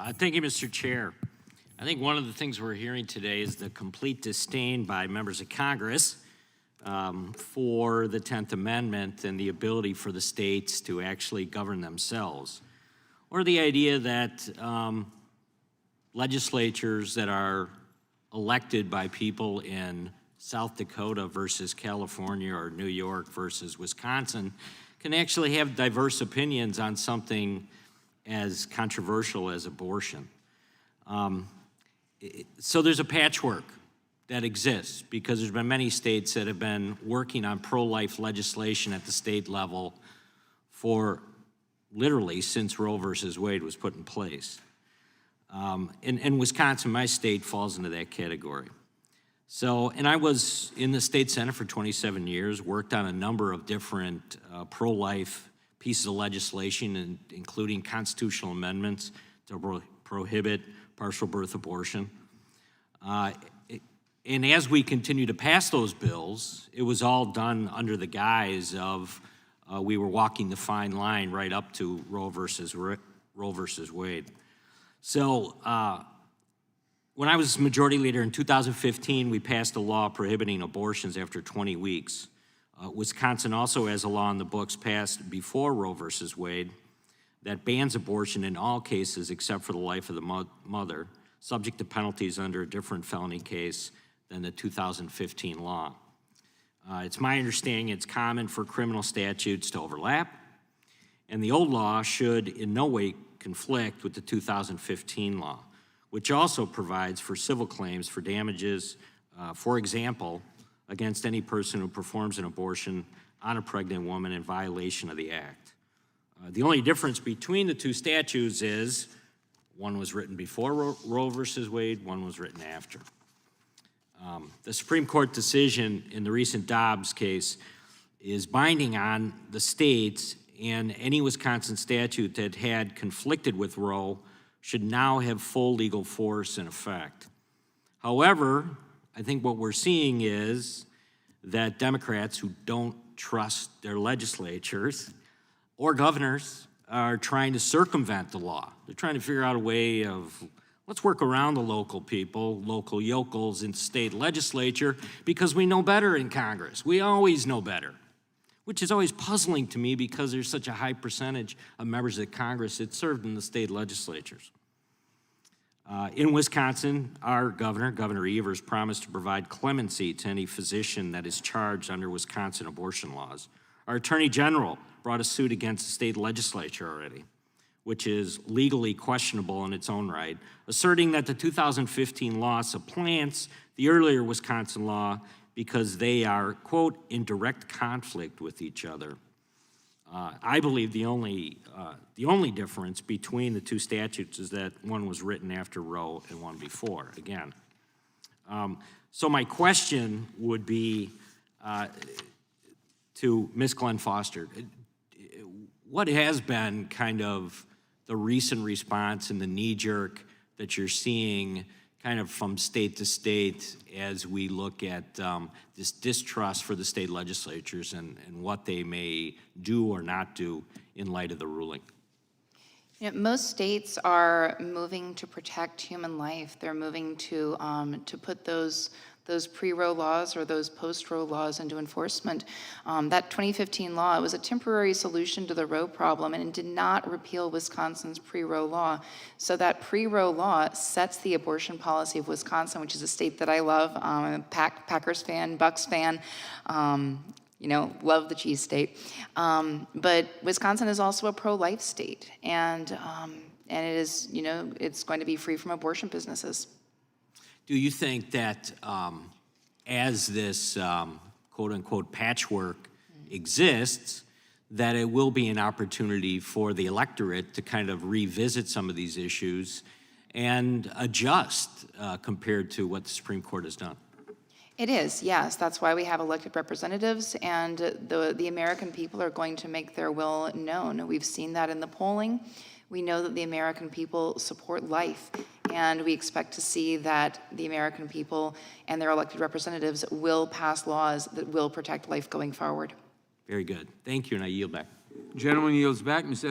Thank you, Mr. Chair. I think one of the things we're hearing today is the complete disdain by members of Congress for the 10th Amendment and the ability for the states to actually govern themselves, or the idea that legislatures that are elected by people in South Dakota versus California or New York versus Wisconsin can actually have diverse opinions on something as controversial as abortion. So there's a patchwork that exists because there's been many states that have been working on pro-life legislation at the state level for literally since Roe versus Wade was put in place. And Wisconsin, my state, falls into that category. So, and I was in the state Senate for 27 years, worked on a number of different pro-life pieces of legislation, including constitutional amendments to prohibit partial birth abortion. And as we continue to pass those bills, it was all done under the guise of we were walking the fine line right up to Roe versus Wade. So when I was majority leader in 2015, we passed a law prohibiting abortions after 20 weeks. Wisconsin also has a law in the books passed before Roe versus Wade that bans abortion in all cases except for the life of the mother, subject to penalties under a different felony case than the 2015 law. It's my understanding it's common for criminal statutes to overlap, and the old law should in no way conflict with the 2015 law, which also provides for civil claims for damages, for example, against any person who performs an abortion on a pregnant woman in violation of the act. The only difference between the two statutes is one was written before Roe versus Wade, one was written after. The Supreme Court decision in the recent Dobbs case is binding on the states, and any Wisconsin statute that had conflicted with Roe should now have full legal force and effect. However, I think what we're seeing is that Democrats who don't trust their legislatures or governors are trying to circumvent the law. They're trying to figure out a way of, let's work around the local people, local yokels in state legislature, because we know better in Congress. We always know better, which is always puzzling to me because there's such a high percentage of members of Congress that served in the state legislatures. In Wisconsin, our governor, Governor Evers, promised to provide clemency to any physician that is charged under Wisconsin abortion laws. Our Attorney General brought a suit against the state legislature already, which is legally questionable in its own right, asserting that the 2015 law supplants the earlier Wisconsin law because they are, quote, in direct conflict with each other. I believe the only difference between the two statutes is that one was written after Roe and one before, again. So my question would be to Ms. Glenn Foster. What has been kind of the recent response and the knee-jerk that you're seeing kind of from state to state as we look at this distrust for the state legislatures and what they may do or not do in light of the ruling? You know, most states are moving to protect human life. They're moving to put those pre-Roe laws or those post-Roe laws into enforcement. That 2015 law, it was a temporary solution to the Roe problem, and it did not repeal Wisconsin's pre-Roe law. So that pre-Roe law sets the abortion policy of Wisconsin, which is a state that I love. I'm a Packers fan, Bucks fan. You know, love the cheese state. But Wisconsin is also a pro-life state, and it is, you know, it's going to be free from abortion businesses. Do you think that as this quote-unquote patchwork exists, that it will be an opportunity for the electorate to kind of revisit some of these issues and adjust compared to what the Supreme Court has done? It is, yes. That's why we have elected representatives, and the American people are going to make their will known. We've seen that in the polling. We know that the American people support life, and we expect to see that the American people and their elected representatives will pass laws that will protect life going forward. Very good. Thank you, and I yield back. Gentleman yields back. Ms.